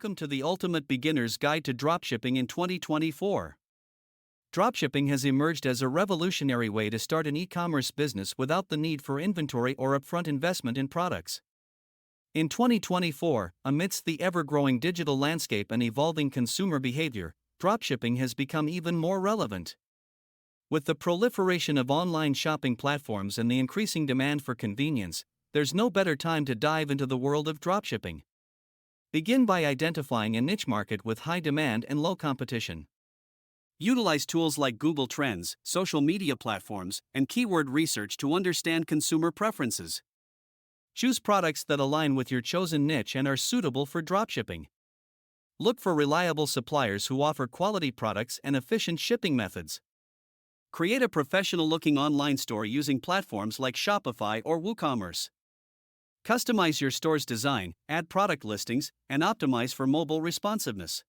welcome to the ultimate beginner's guide to dropshipping in 2024. Dropshipping has emerged as a revolutionary way to start an e-commerce business without the need for inventory or upfront investment in products. In 2024, amidst the ever-growing digital landscape and evolving consumer behavior, dropshipping has become even more relevant. With the proliferation of online shopping platforms and the increasing demand for convenience, there's no better time to dive into the world of dropshipping. Begin by identifying a niche market with high demand and low competition. Utilize tools like Google Trends, social media platforms, and keyword research to understand consumer preferences. Choose products that align with your chosen niche and are suitable for dropshipping. Look for reliable suppliers who offer quality products and efficient shipping methods. Create a professional-looking online store using platforms like Shopify or WooCommerce. Customize your store's design, add product listings, and optimize for mobile responsiveness.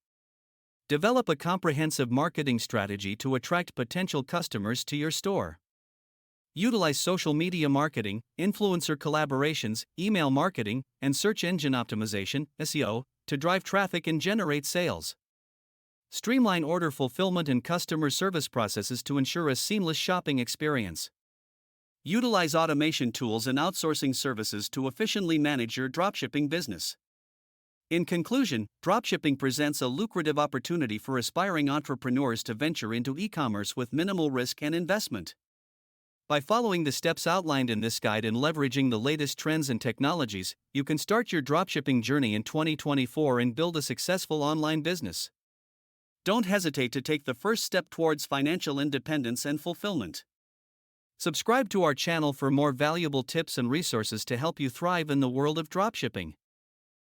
Develop a comprehensive marketing strategy to attract potential customers to your store. Utilize social media marketing, influencer collaborations, email marketing, and search engine optimization (SEO) to drive traffic and generate sales. Streamline order fulfillment and customer service processes to ensure a seamless shopping experience. Utilize automation tools and outsourcing services to efficiently manage your dropshipping business. In conclusion, dropshipping presents a lucrative opportunity for aspiring entrepreneurs to venture into e-commerce with minimal risk and investment. By following the steps outlined in this guide and leveraging the latest trends and technologies, you can start your dropshipping journey in 2024 and build a successful online business. Don't hesitate to take the first step towards financial independence and fulfillment. Subscribe to our channel for more valuable tips and resources to help you thrive in the world of dropshipping.